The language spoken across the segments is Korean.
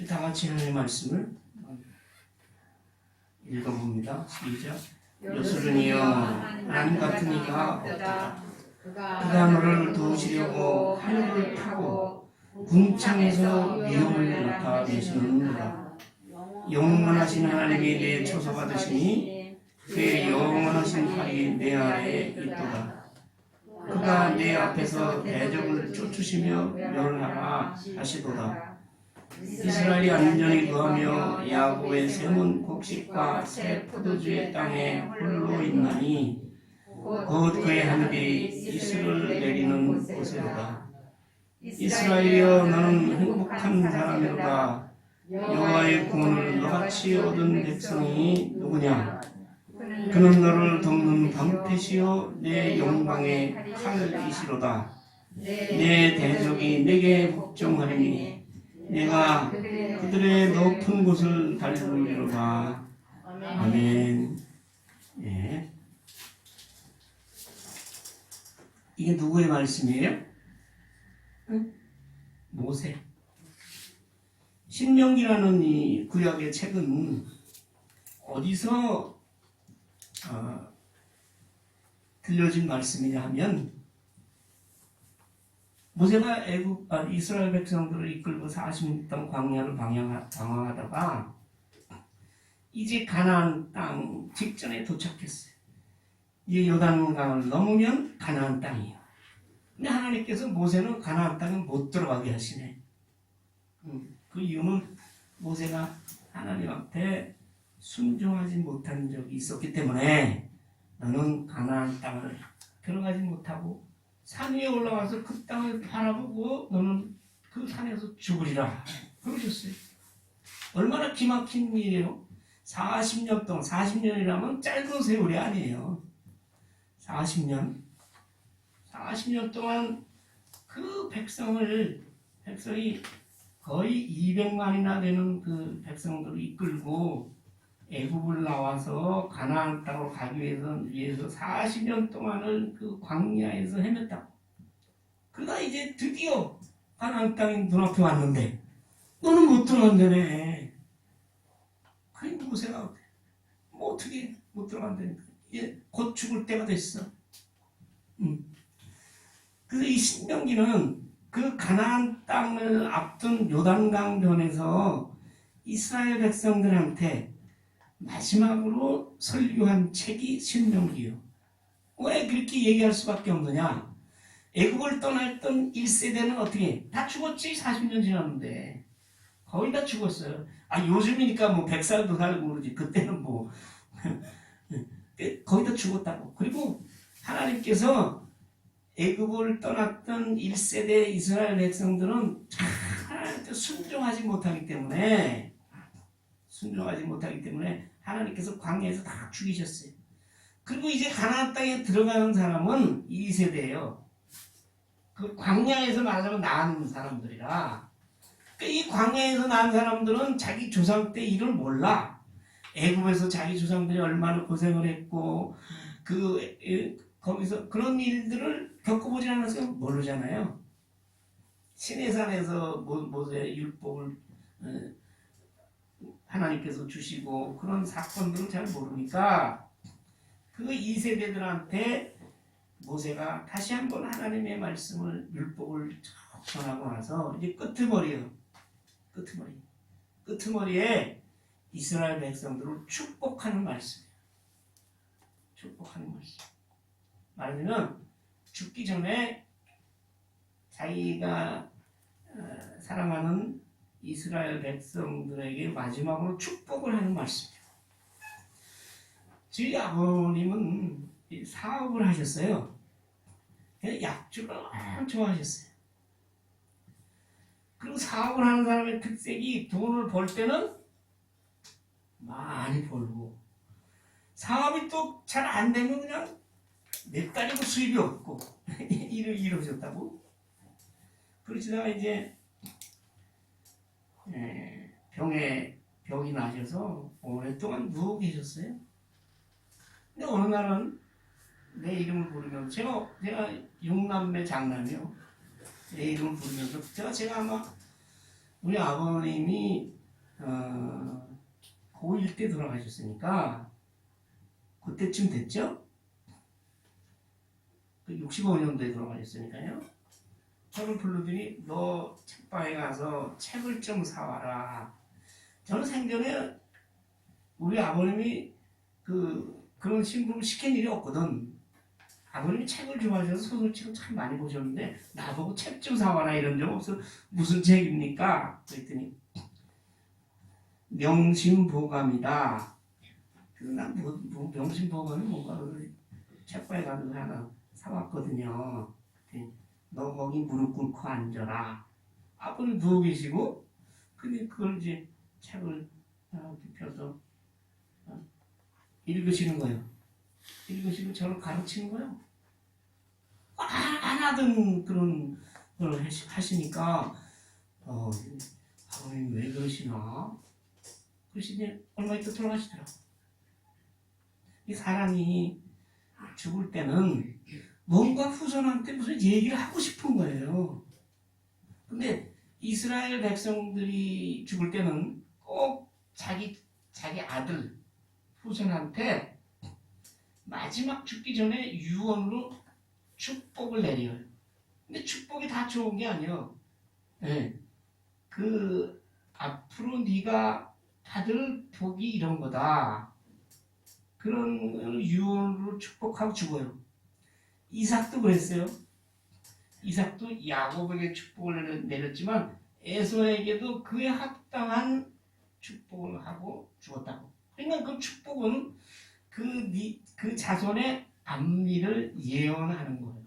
다 같이 하나님의 말씀을 읽어봅니다. 시작. 여수르니여 하나님 같은 이가 없다. 그가 너를 도우시려고 하늘을 타고 궁창에서 위험을 나타내시는도다. 영원하신 하나님이 내 처소받으시니 그의 영원하신 팔이 내 아래에 있도다. 그가 내 앞에서 대적을 쫓으시며 멸하라 하시도다. 이스라엘이 안전히 거하며 야곱의 샘은 곡식과 새 포도주의 땅에 홀로 있나니 곧 그의 하늘이 이슬을 내리는 곳이로다. 이스라엘이여 너는 행복한 사람이로다. 여호와의 구원을 너같이 얻은 백성이 누구냐? 그는 너를 돕는 방패시요 내 영광의 칼이시로다. 내 대적이 내게 복종하리니 내가 그들의 높은 곳을 밟으리로다. 아멘. 예. 이게 누구의 말씀이에요? 응? 모세. 신명기라는 이 구약의 책은 어디서 들려진 말씀이냐 하면 모세가 이스라엘 백성들을 이끌고 40년 동안 광야를 방황하다가 이제 가나안 땅 직전에 도착했어요. 이제 요단강을 넘으면 가나안 땅이에요. 근데 하나님께서 모세는 가나안 땅에 못 들어가게 하시네. 그 이유는 모세가 하나님 앞에 순종하지 못한 적이 있었기 때문에 너는 가나안 땅을 들어가지 못하고 산 위에 올라가서 그 땅을 바라보고 너는 그 산에서 죽으리라 그러셨어요. 얼마나 기막힌 일이에요. 40년 동안, 40년이라면 짧은 세월이 아니에요. 40년 동안 그 백성이 거의 200만이나 되는 그 백성들을 이끌고 애굽을 나와서 가나안 땅으로 가기 위해서 40년 동안을 그 광야에서 헤맸다고. 그러다 이제 드디어 가나안 땅이 눈앞에 왔는데 너는 못 들어간다네. 그게 모세가 뭐 어떻게 못 들어간다니까. 이제 곧 죽을 때가 됐어. 그래서 이 신명기는 그 가나안 땅을 앞둔 요단강 변에서 이스라엘 백성들한테 마지막으로 설교한 책이 신명기요. 왜 그렇게 얘기할 수밖에 없느냐? 애국을 떠났던 1세대는 어떻게 다 죽었지. 40년 지났는데 거의 다 죽었어요. 요즘이니까 뭐 100살도 살고 그러지. 그때는 뭐 거의 다 죽었다고. 그리고 하나님께서 애국을 떠났던 1세대 이스라엘 백성들은 하나님께 순종하지 못하기 때문에 하나님께서 광야에서 다 죽이셨어요. 그리고 이제 가나안 땅에 들어가는 사람은 2세대예요. 그 광야에서 말하자면 낳은 사람들이라. 이 광야에서 낳은 사람들은 자기 조상 때 일을 몰라. 애굽에서 자기 조상들이 얼마나 고생을 했고 거기서 그런 일들을 겪어보지 않아서 모르잖아요. 시내산에서 모세의 율법을 하나님께서 주시고 그런 사건들을 잘 모르니까 그 2세대들한테 모세가 다시 한번 하나님의 말씀을 율법을 전하고 나서 이제 끄트머리에 이스라엘 백성들을 축복하는 말씀이에요. 축복하는 말씀. 말하자면 죽기 전에 자기가 사랑하는 이스라엘 백성들에게 마지막으로 축복을 하는 말씀이에요. 저희 아버님은 사업을 하셨어요. 약주를 엄청 좋아하셨어요. 그리고 사업을 하는 사람의 특색이 돈을 벌 때는 많이 벌고 사업이 또 잘 안 되면 그냥 몇 달이고 수입이 없고 이러셨다고. 그러시다가 이제 병이 나셔서 오랫동안 누워 계셨어요. 근데 어느 날은 내 이름을 부르면서 제가 6남매 장남이요. 내 이름을 부르면서 제가 아마 우리 아버님이 고1 때 돌아가셨으니까 그때쯤 됐죠? 65년도에 돌아가셨으니까요. 저를 불러더니 너 책방에 가서 책을 좀 사와라. 저는 생전에 우리 아버님이 그런 심부름 시킨 일이 없거든. 아버님이 책을 좋아하셔서 소설책을 참 많이 보셨는데 나보고 책 좀 사와라 이런 적 없어. 무슨 책입니까? 그랬더니 명심보감이다. 그래서 난 명심보감이 뭔가 책방에 가서 하나 사왔거든요. 너 거기 무릎 꿇고 앉아라. 아버님 누워 계시고 근데 그걸 이제 책을 펴서 읽으시는 거예요. 읽으시고 저를 가르치는 거예요. 안 하던 그런 걸 하시니까 아버님 왜 그러시나? 그러시니 얼마 있다 돌아가시더라고. 이 사람이 죽을 때는 뭔가 후손한테 무슨 얘기를 하고 싶은 거예요. 근데 이스라엘 백성들이 죽을 때는 꼭 자기 아들 후손한테 마지막 죽기 전에 유언으로 축복을 내려요. 근데 축복이 다 좋은 게 아니에요. 네. 앞으로 네가 받을 복이 이런 거다. 그런 유언으로 축복하고 죽어요. 이삭도 그랬어요. 이삭도 야곱에게 축복을 내렸지만 에서에게도 그에 합당한 축복을 하고 죽었다고. 그러니까 그 축복은 그 자손의 앞니를 예언하는 거예요.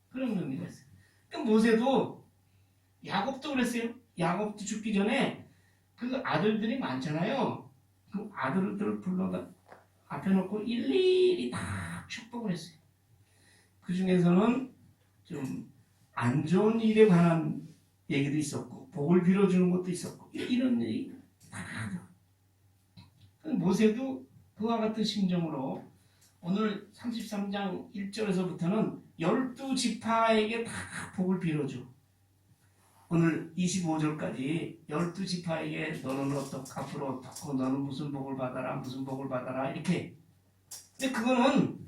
그런 의미가 있어요. 그러니까 모세도 야곱도 그랬어요. 야곱도 죽기 전에 그 아들들이 많잖아요. 그 아들들을 불러다 앞에 놓고 일일이 다 축복을 했어요. 그 중에서는 좀 안 좋은 일에 관한 얘기도 있었고 복을 빌어주는 것도 있었고 이런 얘기 다 하죠. 모세도 그와 같은 심정으로 오늘 33장 1절에서부터는 12지파에게 다 복을 빌어줘. 오늘 25절까지 12지파에게 너는 앞으로 어떻고 너는 무슨 복을 받아라 무슨 복을 받아라 이렇게. 근데 그거는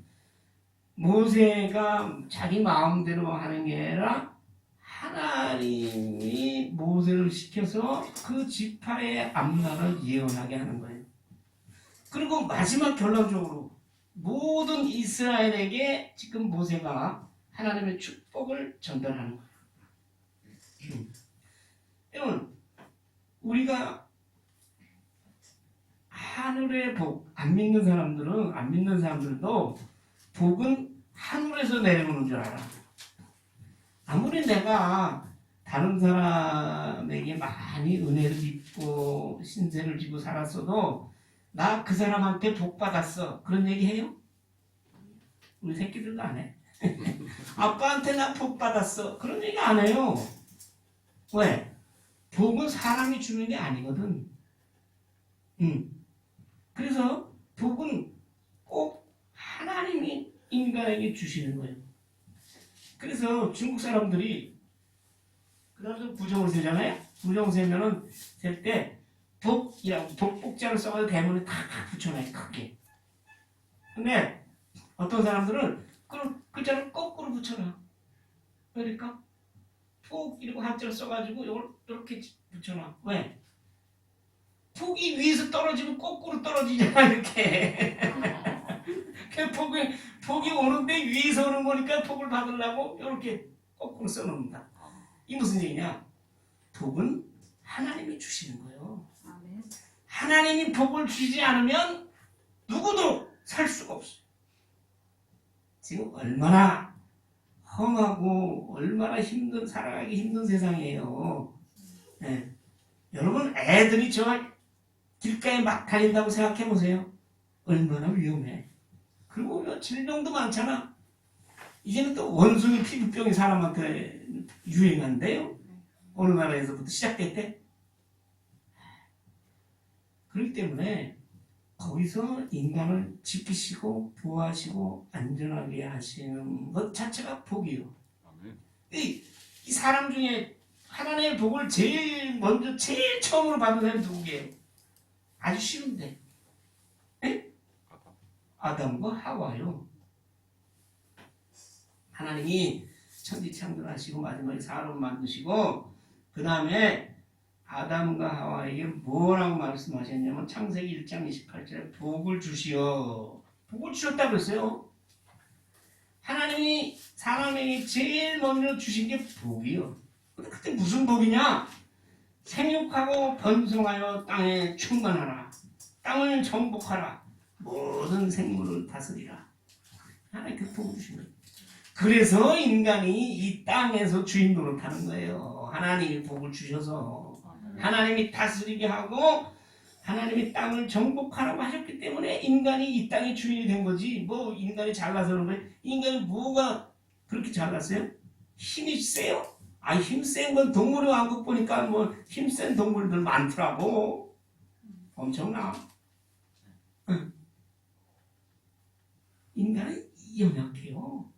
모세가 자기 마음대로 하는 게 아니라 하나님이 모세를 시켜서 그 지파의 앞날을 예언하게 하는 거예요. 그리고 마지막 결론적으로 모든 이스라엘에게 지금 모세가 하나님의 축복을 전달하는 거예요. 여러분, 우리가 하늘의 복, 안 믿는 사람들도 복은 하늘에서 내려오는 줄 알아. 아무리 내가 다른 사람에게 많이 은혜를 입고 신세를 지고 살았어도 나 그 사람한테 복 받았어. 그런 얘기 해요? 우리 새끼들도 안 해. 아빠한테 나 복 받았어. 그런 얘기 안 해요. 왜? 복은 사람이 주는 게 아니거든. 그래서 복은 꼭 하나님이 인간에게 주시는 거예요. 그래서 중국 사람들이 그다음에 부정을 세잖아요. 부정 세면은 셀 때 복이라고 복복자를 써가지고 대문에 다 붙여놔요. 크게. 근데 어떤 사람들은 그 글자를 거꾸로 붙여놔. 그러니까 폭 이러고 한자를 써가지고 이걸 이렇게 붙여놔. 왜? 폭이 위에서 떨어지면 거꾸로 떨어지잖아 이렇게. 그 폭이 오는데 위에서 오는 거니까 폭을 받으려고 이렇게 거꾸로 써놓는다. 이 무슨 얘기냐? 복은 하나님이 주시는 거예요. 하나님이 복을 주지 않으면 누구도 살 수가 없어요. 지금 얼마나 험하고 얼마나 살아가기 힘든 세상이에요. 네. 여러분 애들이 저 길가에 막 다닌다고 생각해 보세요. 얼마나 위험해. 그리고 질병도 많잖아. 이제는 또 원숭이 피부병이 사람한테 유행한대요. 어느 나라에서부터 시작됐대. 그렇기 때문에 거기서 인간을 지키시고 보호하시고 안전하게 하시는 것 자체가 복이요. 이 사람 중에 하나님의 복을 제일 먼저 제일 처음으로 받는 사람이 누구게요? 아주 쉬운데. 에? 아담과 하와요. 하나님이 천지 창조하시고 마지막에 사람 만드시고 그 다음에 아담과 하와에게 뭐라고 말씀하셨냐면 창세기 1장 28절에 복을 주시어. 복을 주셨다고 했어요. 하나님이 사람에게 제일 먼저 주신 게 복이요. 근데 그때 무슨 복이냐? 생육하고 번성하여 땅에 충만하라. 땅을 정복하라. 모든 생물을 다스리라. 하나님 그 복을 주신 거예요. 그래서 인간이 이 땅에서 주인 노릇하는 거예요. 하나님이 복을 주셔서 하나님이 다스리게 하고 하나님이 땅을 정복하라고 하셨기 때문에 인간이 이 땅의 주인이 된 거지. 뭐 인간이 잘나서 그런 거예요. 인간이 뭐가 그렇게 잘났어요? 힘이 세요? 아, 힘센 건 동물의 왕국 보니까 뭐 힘센 동물들 많더라고. 엄청나. 응. 인간은 연약해요.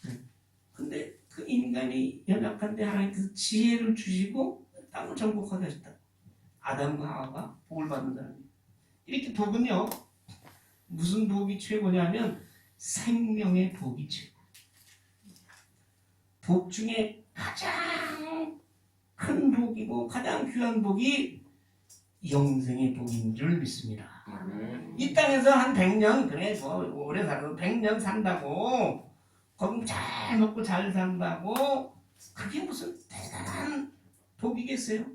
응. 근데 그 인간이 연약한데 하나님께서 지혜를 주시고 땅을 정복하게 하셨다. 아담과 하와가 복을 받는 사람이에요. 이렇게 복은요, 무슨 복이 최고냐면 생명의 복이 최고. 복 중에 가장 큰 복이고 가장 귀한 복이 영생의 복인 줄 믿습니다. 이 땅에서 한 100년, 그래 뭐 오래 살아도 100년 산다고, 거기 잘 먹고 잘 산다고, 그게 무슨 대단한 복이겠어요?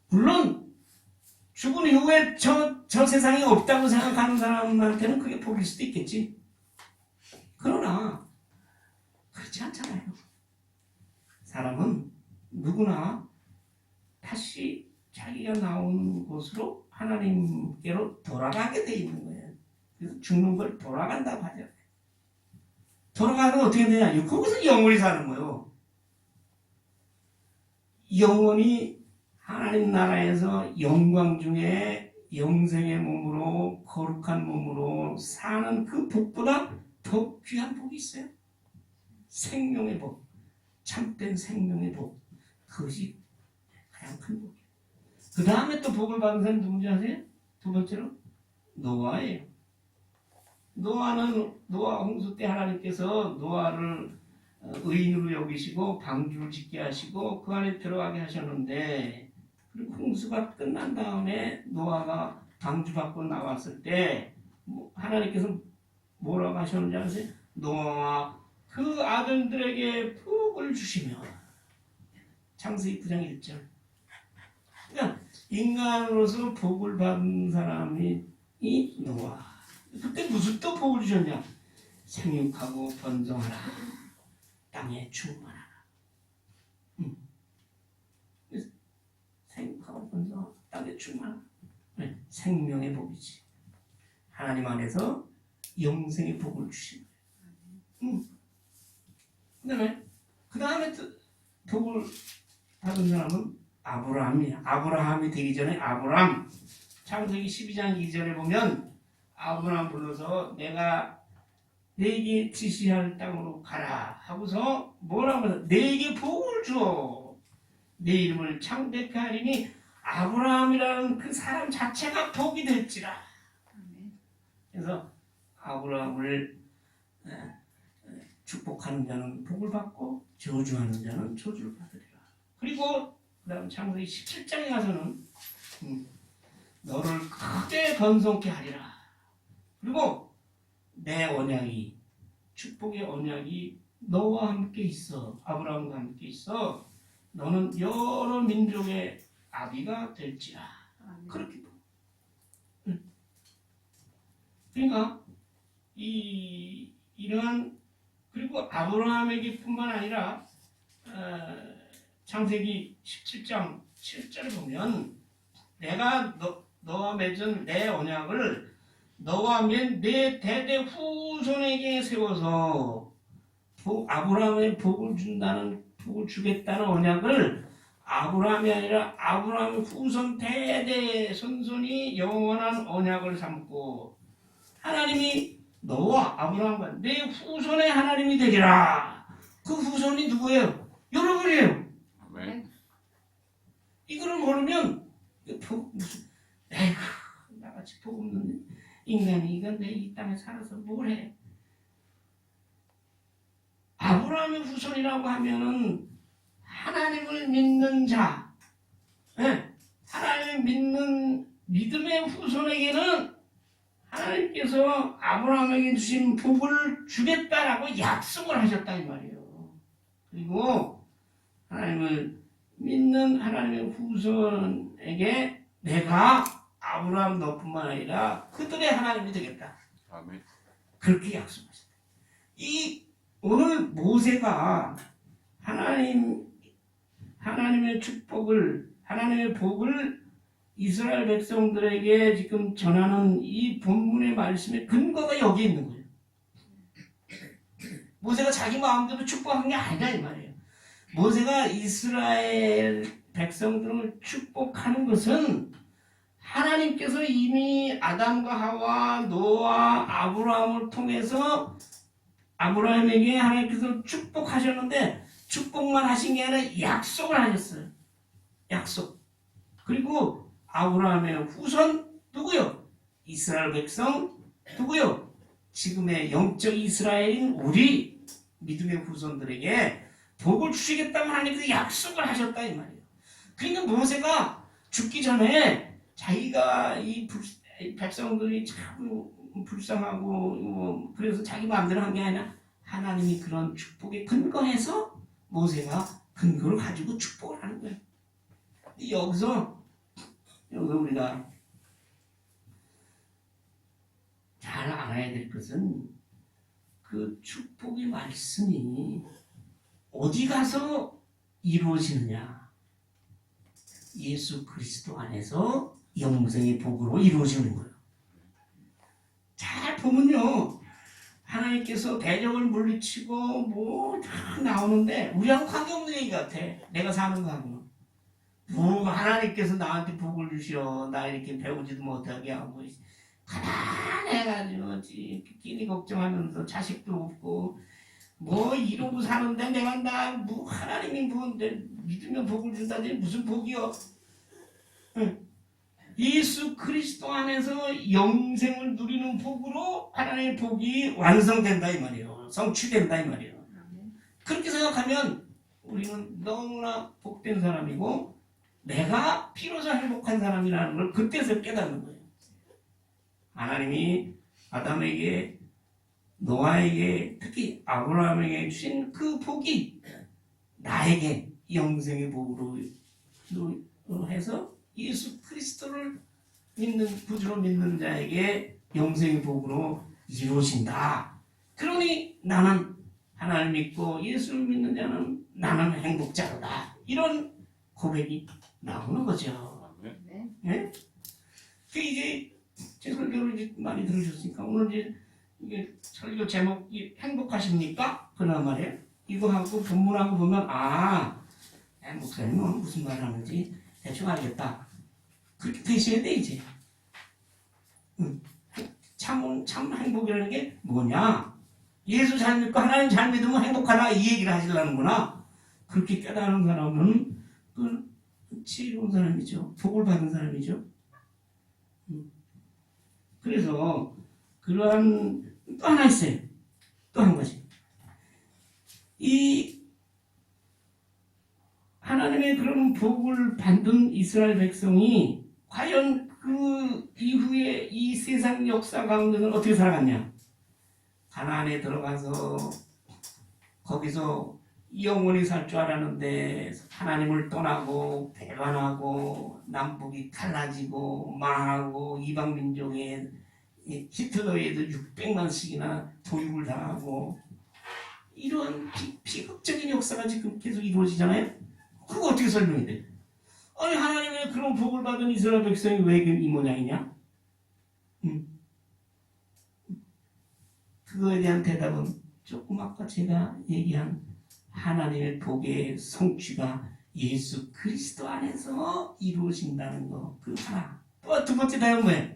물론 죽은 이후에 저 세상에 없다고 생각하는 사람한테는 그게 복일 수도 있겠지. 그러나 그렇지 않잖아요. 사람은 누구나 다시 자기가 나온 곳으로 하나님께로 돌아가게 돼 있는 거예요. 그래서 죽는 걸 돌아간다고 하죠. 돌아가면 어떻게 되냐? 거기서 영원히 사는 거예요. 영원히 하나님 나라에서 영광 중에 영생의 몸으로 거룩한 몸으로 사는 그 복보다 더 귀한 복이 있어요. 생명의 복, 참된 생명의 복, 그것이 가장 큰 복이에요. 그 다음에 또 복을 받은 사람이 누군지 아세요? 두 번째로 노아예요. 노아 홍수 때 하나님께서 노아를 의인으로 여기시고 방주를 짓게 하시고 그 안에 들어가게 하셨는데, 그리고 홍수가 끝난 다음에 노아가 방주 밖으로 나왔을 때 하나님께서 뭐라고 하셨는지 아세요? 노아와 그 아들들에게 복을 주시며. 창세기 9장 1절. 그러니까 인간으로서 복을 받은 사람이 이 노아. 그때 무슨 또 복을 주셨냐? 생육하고 번성하라. 땅에 충만하라. 생육하고 번성하라. 땅에 충만하라. 네, 생명의 복이지. 하나님 안에서 영생의 복을 주신 거예요. 그 다음에 복을 받은 사람은 아브라함이야. 아브라함이 되기 전에 아브라함. 창세기 12장 2절에 보면 아브라함 불러서 내가 네게 지시할 땅으로 가라 하고서 뭐라고 해서 네게 복을 줘. 네 이름을 창대케 하리니 아브라함이라는 그 사람 자체가 복이 될지라. 그래서 아브라함을 축복하는 자는 복을 받고 저주하는 자는 저주를 받으리라. 그리고 그 다음 창세기 17장에 가서는 너를 크게 번성케 하리라. 그리고 내 언약이, 축복의 언약이 너와 함께 있어. 아브라함과 함께 있어. 너는 여러 민족의 아비가 될지라. 그렇게. 그러니까 이러한, 그리고 아브라함에게 뿐만 아니라 창세기 17장 7절에 보면 내가 너와 맺은 내 언약을 너와 맺은 내 대대 후손에게 세워서 아브라함의 복을 준다는, 복을 주겠다는 언약을 아브라함이 아니라 아브라함의 후손 대대 선손이 영원한 언약을 삼고, 하나님이 너와 아브라함과 내 후손의 하나님이 되리라. 그 후손이 누구예요? 여러분이에요. 복 무슨 에휴 나같이 복 없는 인간이 이건 내 이 땅에 살아서 뭘 해? 아브라함의 후손이라고 하면은 하나님을 믿는 자, 예? 하나님을 믿는 믿음의 후손에게는 하나님께서 아브라함에게 주신 복을 주겠다라고 약속을 하셨다 이 말이에요. 그리고 하나님을 믿는 하나님의 후손에게 내가 아브라함 너뿐만 아니라 그들의 하나님이 되겠다. 아멘. 그렇게 약속하셨다. 이 오늘 모세가 하나님의 축복을 하나님의 복을 이스라엘 백성들에게 지금 전하는 이 본문의 말씀의 근거가 여기 있는 거예요. 모세가 자기 마음대로 축복한 게 아니다 이 말이에요. 모세가 이스라엘 백성들을 축복하는 것은 하나님께서 이미 아담과 하와, 노아, 아브라함을 통해서 아브라함에게 하나님께서 축복하셨는데 축복만 하신 게 아니라 약속을 하셨어요. 약속. 그리고 아브라함의 후손 누구요? 이스라엘 백성 누구요? 지금의 영적 이스라엘인 우리 믿음의 후손들에게 복을 주시겠다고 하나님께서 약속을 하셨다 이 말이에요. 그러니까 모세가 죽기 전에 자기가 이 백성들이 참 불쌍하고 그래서 자기 마음대로 한 게 아니라 하나님이 그런 축복에 근거해서 모세가 근거를 가지고 축복을 하는 거예요. 여기서 우리가 잘 알아야 될 것은 그 축복의 말씀이 어디 가서 이루어지느냐? 예수 그리스도 안에서 영생의 복으로 이루어지는 거예요. 잘 보면요, 하나님께서 대적을 물리치고 뭐 다 나오는데 우리하고 관계없는 얘기 같아. 내가 사는 거하고는. 뭐 하나님께서 나한테 복을 주셔. 나 이렇게 배우지도 못하게 하고 가난해가지고 끼니 걱정하면서 자식도 없고 뭐 이러고 사는데 내가 뭐 하나님이 뭐 믿으면 복을 준다더니 무슨 복이요? 응. 예수 그리스도 안에서 영생을 누리는 복으로 하나님의 복이 완성된다 이 말이에요. 성취된다 이 말이에요. 그렇게 생각하면 우리는 너무나 복된 사람이고 내가 비로소 행복한 사람이라는 걸 그때서 깨닫는 거예요. 하나님이 아담에게 노아에게 특히 아브라함에게 주신 그 복이 나에게 영생의 복으로 해서 예수 그리스도를 믿는 구주로 믿는 자에게 영생의 복으로 이루어진다. 그러니 나는 하나님을 믿고 예수를 믿는 자는 나는 행복자로다. 이런 고백이 나오는 거죠. 네? 그 이제 제 설교를 이제 많이 들으셨으니까 오늘 이게 설교 제목이 행복하십니까? 그런 말이에요. 이거 하고 본문하고 보면 목사님은 무슨 말을 하는지 대충 알겠다. 그렇게 되셔야 돼 이제. 참 행복이라는 게 뭐냐? 예수 잘 믿고 하나님 잘 믿으면 행복하다 이 얘기를 하시려는구나. 그렇게 깨달은 사람은 지혜로운 사람이죠. 복을 받은 사람이죠. 그래서 그러한 또 하나 있어요. 또 한 가지. 이 하나님의 그런 복을 받은 이스라엘 백성이 과연 그 이후에 이 세상 역사 가운데는 어떻게 살아갔냐? 가나안에 들어가서 거기서 영원히 살 줄 알았는데 하나님을 떠나고 배반하고 남북이 갈라지고 망하고 이방 민족에 히틀러에도 600만씩이나 도륙을 당하고 이런 비극적인 역사가 지금 계속 이루어지잖아요. 그거 어떻게 설명이 돼? 아니 하나님의 그런 복을 받은 이스라엘 백성이 왜 이 모양이냐? 그거에 대한 대답은 조금 아까 제가 얘기한 하나님의 복의 성취가 예수 그리스도 안에서 이루어진다는 거 그 하나. 또 두 번째 대답은 뭐예요?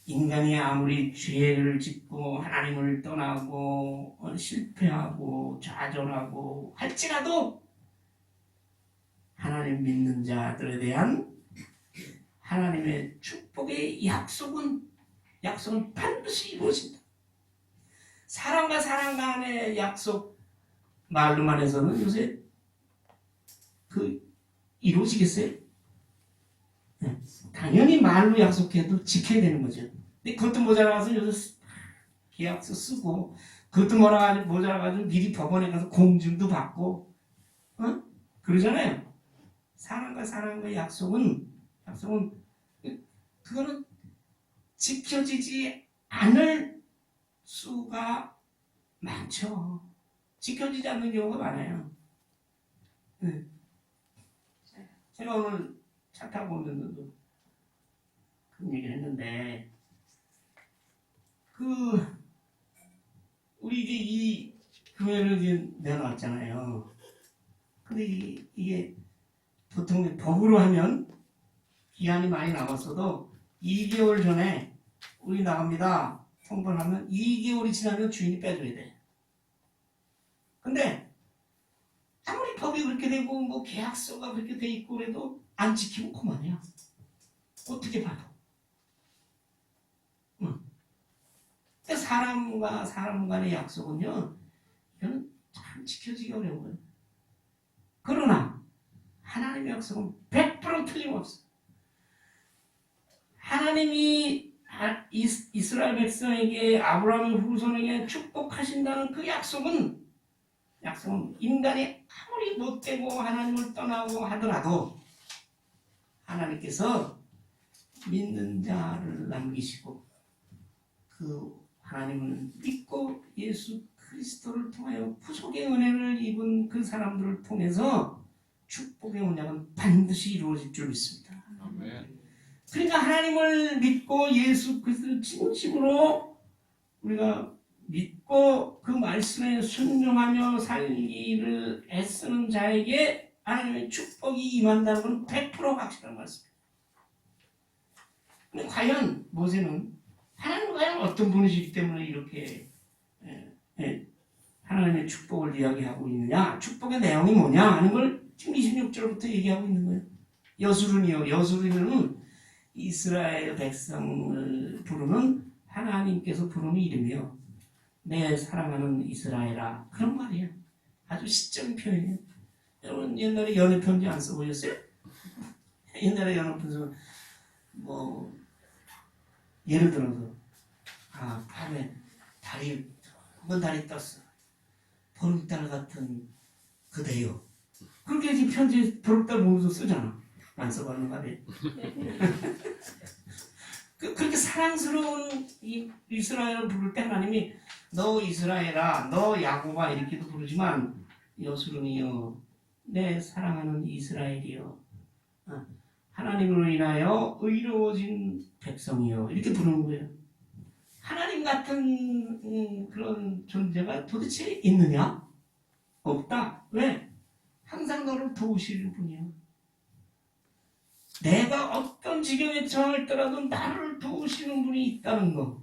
인간이 아무리 죄를 짓고 하나님을 떠나고 실패하고 좌절하고 할지라도 하나님 믿는 자들에 대한 하나님의 축복의 약속은 반드시 이루어진다. 사람과 사람 간의 약속 말로만 해서는 요새 이루어지겠어요? 네. 당연히 말로 약속해도 지켜야 되는 거죠. 근데 그것도 모자라서 요새 계약서 쓰고 그것도 모자라가지고 미리 법원에 가서 공증도 받고 그러잖아요. 사람과 사람과의 약속은 그거는 지켜지지 않을 수가 많죠. 지켜지지 않는 경우가 많아요. 제가 오늘 차 타고 오는데도 그런 얘기를 했는데 우리 이제 이 교회를 이제 내놨잖아요. 근데 이게 보통 법으로 하면 기한이 많이 남았어도 2개월 전에 우리 나갑니다. 통보를 하면 2개월이 지나면 주인이 빼줘야 돼. 근데 아무리 법이 그렇게 되고 뭐 계약서가 그렇게 돼 있고 그래도 안 지키면 그만이야. 어떻게 봐도. 사람과 사람 간의 약속은요, 이건 참 지켜지기 어려워요. 그러나 하나님의 약속은 100% 틀림없어. 하나님이 이스라엘 백성에게 아브라함의 후손에게 축복하신다는 그 약속은 인간이 아무리 못되고 하나님을 떠나고 하더라도 하나님께서 믿는 자를 남기시고 그 하나님을 믿고 예수 그리스도를 통하여 구속의 은혜를 입은 그 사람들을 통해서 축복의 언약은 반드시 이루어질 줄 믿습니다. 아멘. 그러니까 하나님을 믿고 예수 그리스도를 진심으로 우리가 믿고 그 말씀에 순종하며 살기를 애쓰는 자에게 하나님의 축복이 임한다는 건 100% 확실한 말씀입니다. 근데 과연 모세는 하나님은 과연 어떤 분이시기 때문에 이렇게 하나님의 축복을 이야기하고 있느냐, 축복의 내용이 뭐냐 하는 걸 지금 26절부터 얘기하고 있는 거예요. 여수룬이요. 여수룬은 이스라엘 백성을 부르는 하나님께서 부르는 이름이요. 내 사랑하는 이스라엘아. 그런 말이에요. 아주 시적인 표현이에요. 여러분 옛날에 연애편지 안 써보셨어요? 옛날에 연애편지 예를 들어서 밤에 한 달이 떴어. 보름달 같은 그대요. 그렇게 지금 편지 보름달 보면서 쓰잖아. 안 써봤는 말이에요. 그렇게 사랑스러운 이스라엘을 부를 때 하나님이 너 이스라엘아, 너 야곱아 이렇게도 부르지만 여수run이여, 내 사랑하는 이스라엘이여, 하나님으로 인하여 의로워진 백성이여 이렇게 부르는 거예요. 하나님 같은 그런 존재가 도대체 있느냐? 없다. 왜? 항상 너를 도우시는 분이야. 내가 어떤 지경에 처할더라도 나를 도우시는 분이 있다는 거.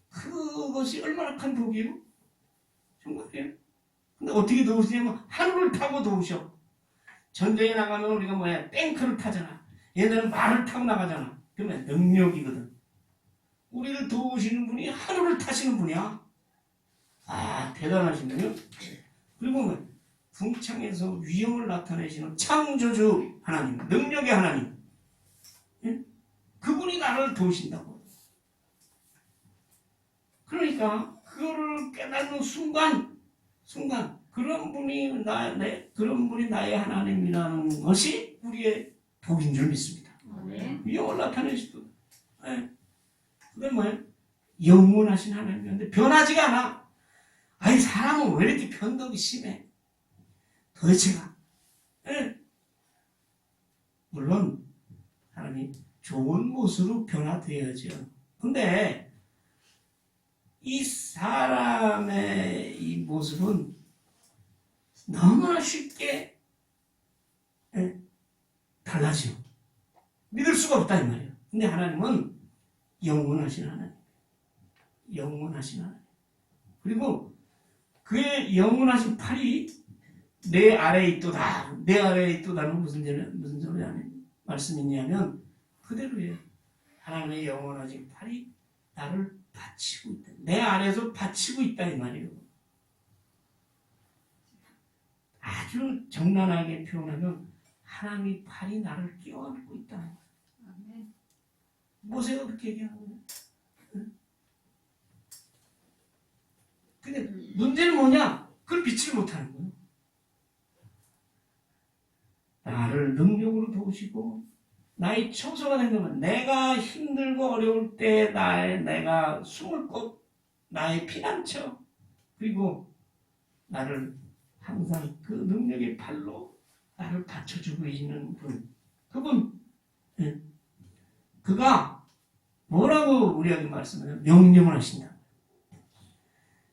그것이 얼마나 큰 복이에요? 정말이에요. 근데 어떻게 도우시냐면 하늘을 타고 도우셔. 전쟁에 나가면 우리가 탱크를 타잖아. 얘네는 말을 타고 나가잖아. 그러면 능력이거든. 우리를 도우시는 분이 하늘을 타시는 분이야. 대단하시네요. 그리고 궁창에서 위엄을 나타내시는 창조주 하나님, 능력의 하나님. 예? 그분이 나를 도우신다고. 그러니까 그거를 깨닫는 순간 그런 분이 나의 하나님이라는 것이 우리의 복인 줄 믿습니다. 위엄을 나타내시고, 그게 뭐예요? 영원하신 하나님인데 변하지가 않아. 사람은 왜 이렇게 변덕이 심해? 도대체가. 물론 하나님 좋은 모습으로 변화되어야죠. 근데 이 사람의 이 모습은 너무나 쉽게 달라져. 믿을 수가 없다 이 말이에요. 근데 하나님은 영원하신 하나님. 영원하신 하나님. 그리고 그의 영원하신 팔이 내 아래에 있도다. 내 아래에 있도다는 무슨 말씀이냐면 그대로예요. 하나님의 영원하신 팔이 나를 받치고 있다. 내 안에서 받치고 있다 이 말이에요. 아주 정난하게 표현하면 하나님의 팔이 나를 끼워안고 있다. 모세가 그렇게 얘기하는 거예요. 근데 문제는 뭐냐? 그걸 믿지 못하는 거예요. 나를 능력으로 도우시고 나의 처소가 된다면 내가 힘들고 어려울 때 내가 숨을 곳, 나의 피난처, 그리고 나를 항상 그 능력의 팔로 나를 받쳐주고 있는 분, 그분, 그가 뭐라고 우리에게 말씀해요? 명령을 하신다.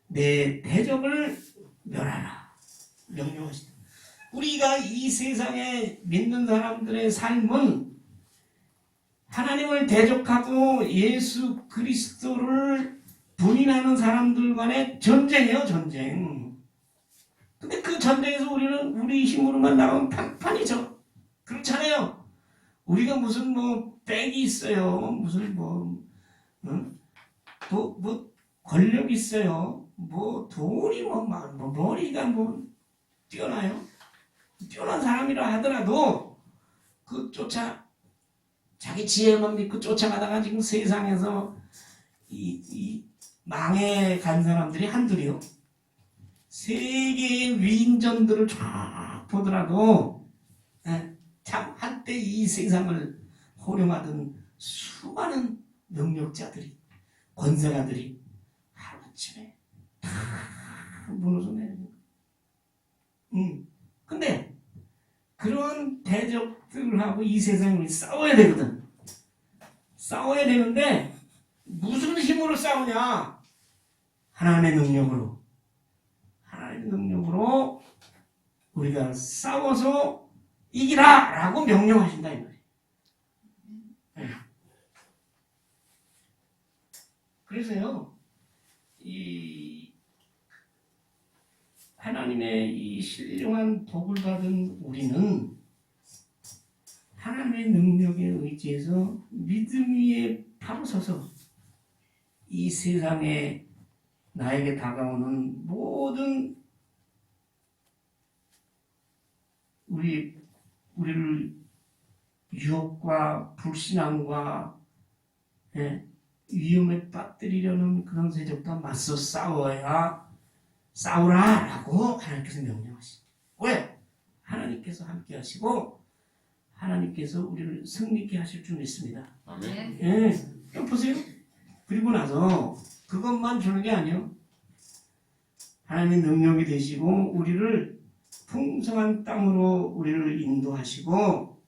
내 대적을 멸하라. 명령하신다. 우리가 이 세상에 믿는 사람들의 삶은 하나님을 대적하고 예수 그리스도를 부인하는 사람들 간의 전쟁이에요, 전쟁. 근데 그 전쟁에서 우리는 우리 힘으로만 나가면 판판이죠. 그렇잖아요. 우리가 무슨 백이 있어요. 무슨 권력 있어요. 돈이 머리가 뛰어나요. 뛰어난 사람이라 하더라도 자기 지혜만 믿고 쫓아가다가 지금 세상에서 이 망해간 사람들이 한둘이요. 세계의 위인전들을 쫙 보더라도 참 한때 이 세상을 호령하던 수많은 능력자들이, 권세가들이 하루아침에 다 무너져 내리는 거예요. 근데 그런 대적들하고 이 세상에 우리 싸워야 되거든. 싸워야 되는데 무슨 힘으로 싸우냐? 하나님의 능력으로. 하나님의 능력으로 우리가 싸워서 이기라! 라고 명령하신다 이 말이에요. 그래서요, 이 하나님의 이 신령한 복을 받은 우리는 하나님의 능력에 의지해서 믿음 위에 바로 서서 이 세상에 나에게 다가오는 모든 우리를 유혹과 불신앙과 위험에 빠뜨리려는 그런 세력과 맞서 싸우라라고 하나님께서 명령하십니다. 왜? 하나님께서 함께 하시고 하나님께서 우리를 승리케 하실 줄 믿습니다. 아멘. 보세요. 그리고 나서 그것만 주는 게 아니에요. 하나님의 능력이 되시고 우리를 풍성한 땅으로 우리를 인도하시고,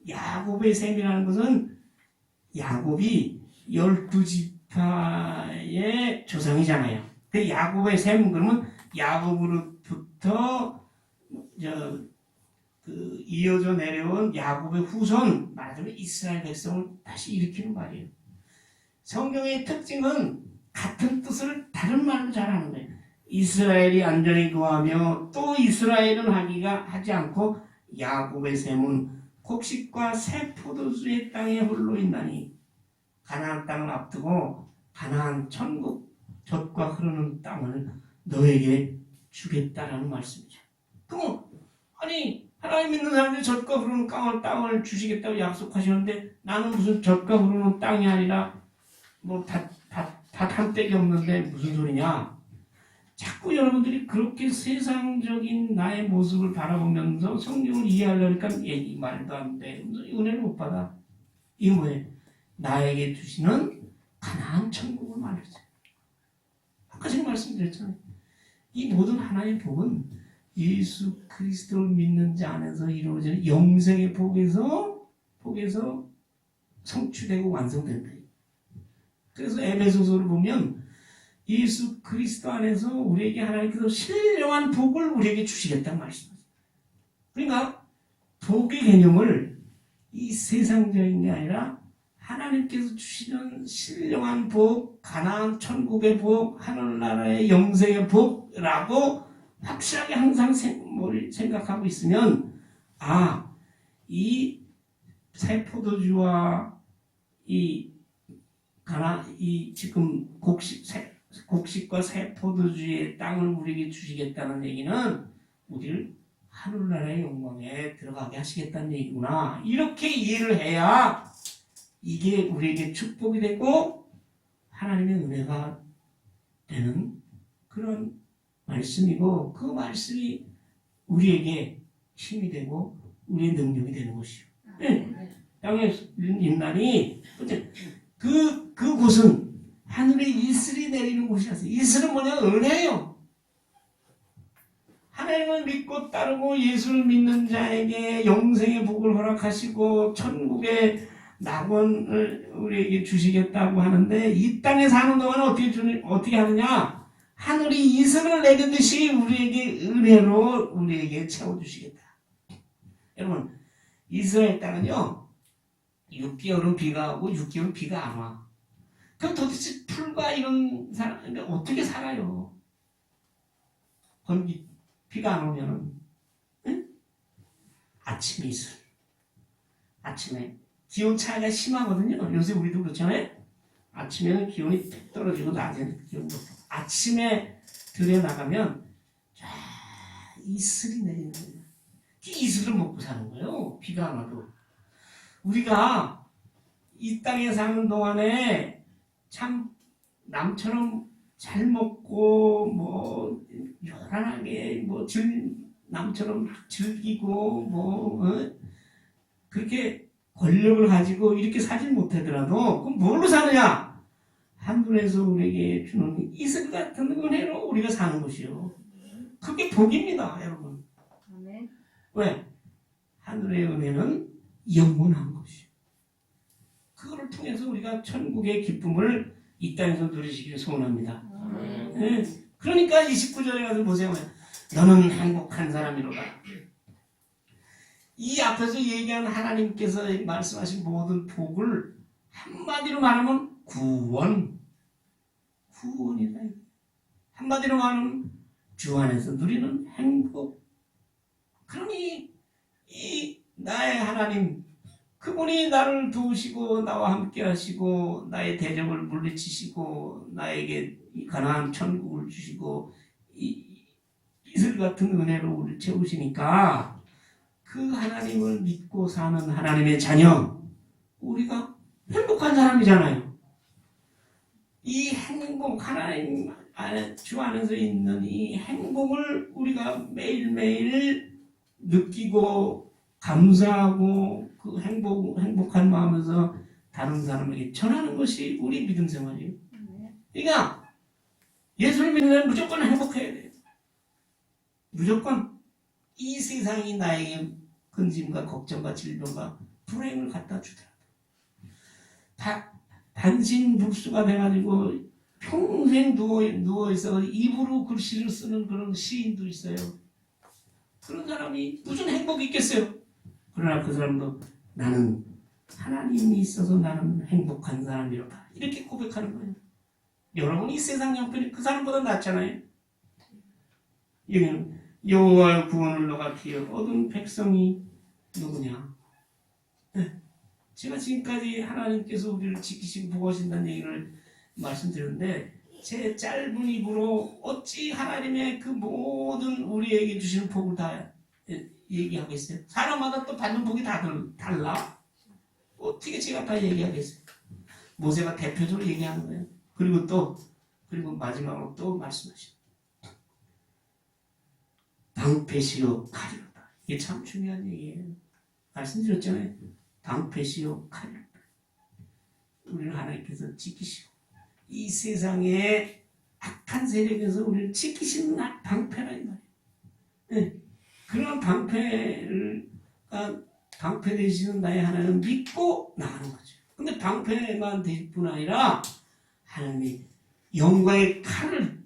야곱의 셈이라는 것은 야곱이 12지파의 조상이잖아요. 그 야곱의 셈, 그러면 야곱으로부터 이어져 내려온 야곱의 후손, 말하자면 이스라엘 백성을 다시 일으키는 말이에요. 성경의 특징은 같은 뜻을 다른 말로 잘하는 거예요. 이스라엘이 안전히 거하며 또 이스라엘은 하지 않고 야곱의 셈은 곡식과 새 포도주의 땅에 홀로 있나니 가나안 땅을 앞두고 가나안 천국 젖과 흐르는 땅을 너에게 주겠다라는 말씀이죠. 그럼 하나님 믿는 사람들이 젖과 흐르는 땅을 주시겠다고 약속하시는데 나는 무슨 젖과 흐르는 땅이 아니라 밭 한 떼기 없는데 무슨 소리냐? 자꾸 여러분들이 그렇게 세상적인 나의 모습을 바라보면서 성경을 이해하려니까 이 말도 안 돼. 은혜를 못 받아. 이게 뭐예요? 나에게 주시는 가나안 천국을 말했어요. 아까 제가 말씀드렸잖아요. 이 모든 하나님의 복은 예수 그리스도를 믿는 자 안에서 이루어지는 영생의 복에서 성취되고 완성된다. 그래서 에베소서를 보면 예수 그리스도 안에서 우리에게 하나님께서 신령한 복을 우리에게 주시겠다는 말씀입니다. 그러니까 복의 개념을 이 세상적인 게 아니라 하나님께서 주시는 신령한 복, 가나안 천국의 복, 하늘나라의 영생의 복이라고 확실하게 항상 생각하고 있으면 이 새 포도주와 이 지금 곡식과 새 포도주의 땅을 우리에게 주시겠다는 얘기는 우리를 하늘나라의 영광에 들어가게 하시겠다는 얘기구나. 이렇게 이해를 해야 이게 우리에게 축복이 되고 하나님의 은혜가 되는 그런 말씀이고, 그 말씀이 우리에게 힘이 되고 우리의 능력이 되는 것이요. 네. 땅에 있나니 그곳은 하늘에 이슬이 내리는 곳이라서. 이슬은 뭐냐? 은혜요. 하나님을 믿고 따르고 예수를 믿는 자에게 영생의 복을 허락하시고 천국의 낙원을 우리에게 주시겠다고 하는데, 이 땅에 사는 동안 어떻게 하느냐? 하늘이 이슬을 내리듯이 우리에게 은혜로 우리에게 채워주시겠다. 여러분, 이스라엘 땅은요 6개월은 비가 오고 6개월은 비가 안 와. 그럼 도대체 풀과 이런 사람 어떻게 살아요? 비가 안 오면은, 응? 아침 이슬, 아침에 기온 차이가 심하거든요. 요새 우리도 그렇잖아요. 아침에는 기온이 뚝 떨어지고 낮에는 기온이 높고, 아침에 들여나가면 쫙 이슬이 내리는 거예요. 그 이슬을 먹고 사는 거예요. 비가 안 와도. 우리가 이 땅에 사는 동안에 참 남처럼 잘 먹고 뭐 요란하게 남처럼 즐기고 그렇게 권력을 가지고 이렇게 사진 못하더라도 그럼 뭘로 사느냐? 하늘에서 우리에게 주는 이슬 같은 은혜로 우리가 사는 것이요. 그게 복입니다, 여러분. 왜? 하늘의 은혜는 영원한 것이요. 그거를 통해서 우리가 천국의 기쁨을 이 땅에서 누리시기를 소원합니다. 네. 그러니까 29절에 가서 보세요. 너는 행복한 사람이로다. 이 앞에서 얘기한 하나님께서 말씀하신 모든 복을 한마디로 말하면 구원이다. 한마디로 말하면 주 안에서 누리는 행복. 그러니 이 나의 하나님, 그분이 나를 도우시고 나와 함께 하시고 나의 대적을 물리치시고 나에게 이 가나안 천국을 주시고 이슬 같은 은혜로 우리를 채우시니까, 그 하나님을 믿고 사는 하나님의 자녀, 우리가 행복한 사람이잖아요. 이 행복, 하나님 안에, 주 안에서 있는 이 행복을 우리가 매일매일 느끼고 감사하고 그 행복한 마음에서 다른 사람에게 전하는 것이 우리 믿음 생활이에요. 그러니까 예수를 믿는 사람은 무조건 행복해야 돼요. 무조건 이 세상이 나에게 근심과 걱정과 질병과 불행을 갖다 주더라도 반신불수가 돼가지고 평생 누워있어 입으로 글씨를 쓰는 그런 시인도 있어요. 그런 사람이 무슨 행복이 있겠어요? 그러나 그 사람도 나는 하나님이 있어서 나는 행복한 사람이로다, 이렇게 고백하는 거예요. 여러분이 이 세상 형편이 그 사람보다 낫잖아요. 여기는 여호와의 구원을 너가 기어 얻은 백성이 누구냐? 제가 지금까지 하나님께서 우리를 지키시고 보호하신다는 얘기를 말씀드렸는데, 제 짧은 입으로 어찌 하나님의 그 모든 우리에게 주시는 복을 다 얘기하겠어요? 사람마다 또 받는 복이 다 달라. 어떻게 제가 다 얘기하겠어요? 모세가 대표적으로 얘기하는 거예요. 그리고 마지막으로 또 말씀하시죠. 방패시요 칼이로다. 이게 참 중요한 얘기예요. 말씀드렸잖아요. 방패시요 칼이로다. 우리를 하나님께서 지키시고 이 세상의 악한 세력에서 우리를 지키시는 방패라 이 말이에요. 네. 그런 방패 되시는 나의 하나님을 믿고 나가는 거죠. 근데 방패만 될 뿐 아니라 하나님이 영광의 칼을,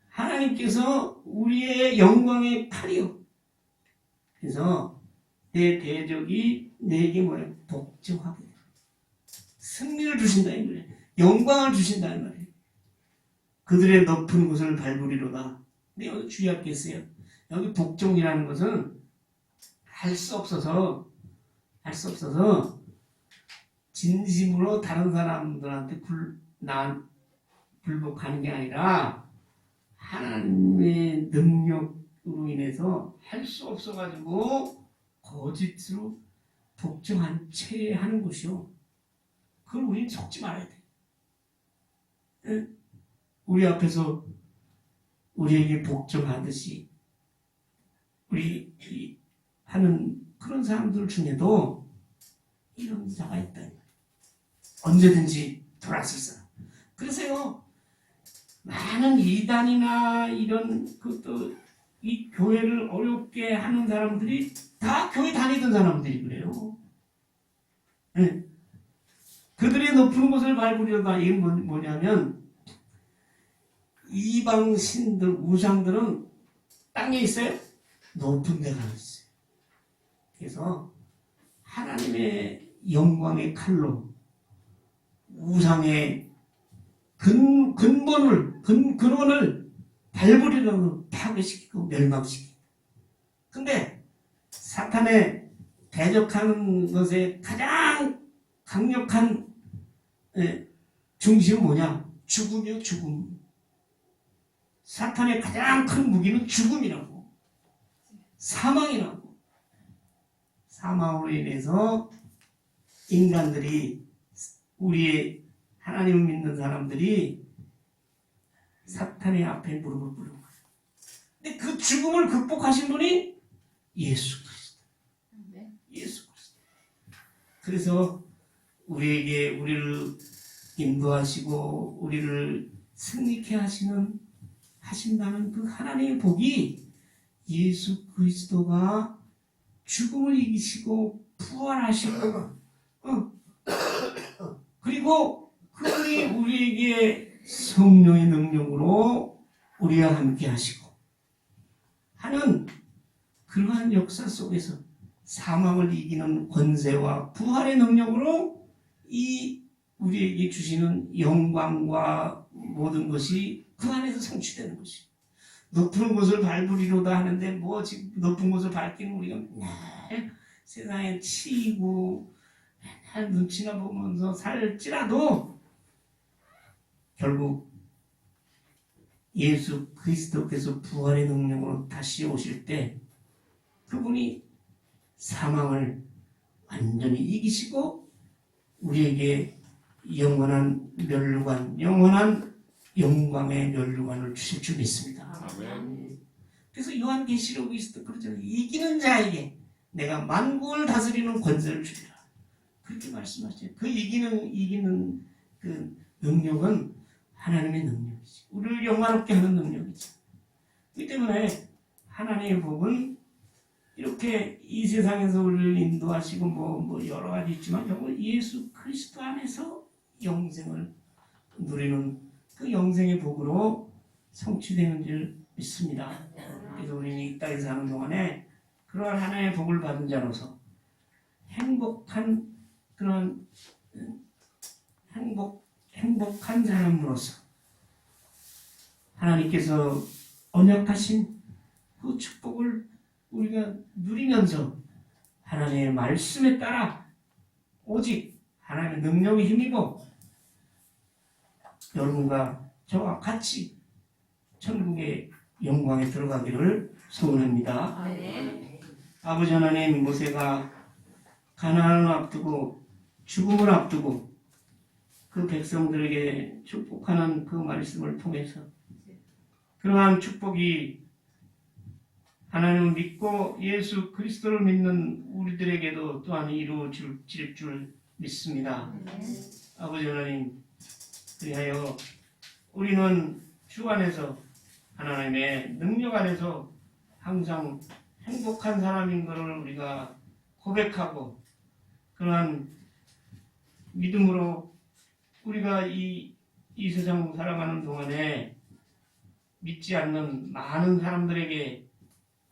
하나님께서 우리의 영광의 칼이요. 그래서 내 대적이 내게 복종하게 돼요. 승리를 주신다 이 말이에요. 영광을 주신다 이 말이에요. 그들의 높은 곳을 밟으리로다. 근데 여기 주의할 게 있어요. 여기 복종이라는 것은 할 수 없어서 할 수 없어서 진심으로 다른 사람들한테 불복하는 게 아니라 하나님의 능력으로 인해서 할 수 없어가지고 거짓으로 복종한 채 하는 것이요. 그걸 우리는 속지 말아야 돼. 네? 우리 앞에서 우리에게 복종하듯이 우리 하는 그런 사람들 중에도 이런 자가 있다. 언제든지 돌아설 사람. 그래서요, 많은 이단이나 이런 것도 이 교회를 어렵게 하는 사람들이 다 교회 다니던 사람들이 그래요. 네. 그들의 높은 곳을 밟으려다 이건 뭐냐면 이방 신들 우상들은 땅에 있어요? 높은 데가 있어요. 그래서 하나님의 영광의 칼로 우상의 근원을 밟으려고 파괴시키고 멸망시키고. 근데 사탄의 대적하는 것에 가장 강력한 중심은 뭐냐? 죽음이요, 죽음. 사탄의 가장 큰 무기는 죽음이라고. 사망이라고. 사망으로 인해서 인간들이, 우리의 하나님을 믿는 사람들이 사탄의 앞에 무릎을 꿇는 거예요. 근데 그 죽음을 극복하신 분이 예수 그리스도. 예수 그리스도. 그래서 우리를 인도하시고 우리를 승리케 하신다는 그 하나님의 복이 예수 그리스도가 죽음을 이기시고 부활하시고 그리고 그분이 우리에게 성령의 능력으로 우리와 함께 하시고 하는 그러한 역사 속에서 사망을 이기는 권세와 부활의 능력으로 이 우리에게 주시는 영광과 모든 것이 그 안에서 성취되는 것이. 높은 곳을 밟으리로다 하는데 뭐 지금 높은 곳을 밟기는 우리가 맨날 세상에 치이고 맨날 눈치나 보면서 살지라도 결국 예수 그리스도께서 부활의 능력으로 다시 오실 때 그분이 사망을 완전히 이기시고 우리에게 영원한 멸류관, 영원한 영광의 멸류관을 주실 줄 믿습니다. 아멘. 그래서 요한계시록에서도 그러죠. 이기는 자에게 내가 만국을 다스리는 권세를 주리라. 그렇게 말씀하죠. 그 이기는 그 능력은 하나님의 능력이지. 우리를 영화롭게 하는 능력이지. 그렇기 때문에 하나님의 복은 이렇게 이 세상에서 우리를 인도하시고 뭐 여러 가지 있지만 결국 예수 그리스도 안에서 영생을 누리는 그 영생의 복으로 성취되는 줄 믿습니다. 그래서 우리는 이 땅에 사는 동안에 그러한 하나님의 복을 받은 자로서 행복한 그런 행복한 사람으로서 하나님께서 언약하신 그 축복을 우리가 누리면서 하나님의 말씀에 따라 오직 하나님의 능력에 힘입어 여러분과 저와 같이 천국의 영광에 들어가기를 소원합니다. 아버지 하나님, 모세가 가나안을 앞두고 죽음을 앞두고 그 백성들에게 축복하는 그 말씀을 통해서 그러한 축복이 하나님을 믿고 예수 그리스도를 믿는 우리들에게도 또한 이루어질 줄 믿습니다. 아버지 하나님, 그리하여 우리는 주 안에서 하나님의 능력 안에서 항상 행복한 사람인 것을 우리가 고백하고 그러한 믿음으로 우리가 이 세상 살아가는 동안에 믿지 않는 많은 사람들에게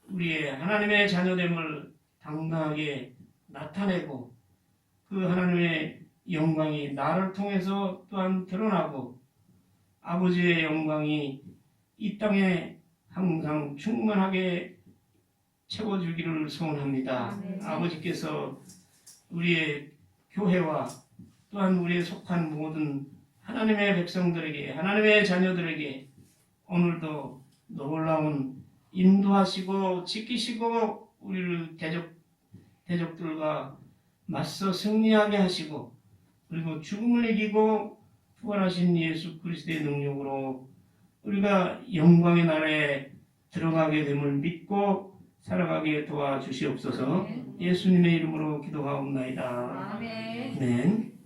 우리의 하나님의 자녀됨을 당당하게 나타내고 그 하나님의 영광이 나를 통해서 또한 드러나고 아버지의 영광이 이 땅에 항상 충만하게 채워주기를 소원합니다. 아버지께서 우리의 교회와 또한 우리의 속한 모든 하나님의 백성들에게, 하나님의 자녀들에게 오늘도 놀라운 인도하시고 지키시고 우리를 대적들과 맞서 승리하게 하시고 그리고 죽음을 이기고 부활하신 예수 그리스도의 능력으로 우리가 영광의 나라에 들어가게 됨을 믿고 살아가게 도와주시옵소서. 예수님의 이름으로 기도하옵나이다. 아멘. 아멘.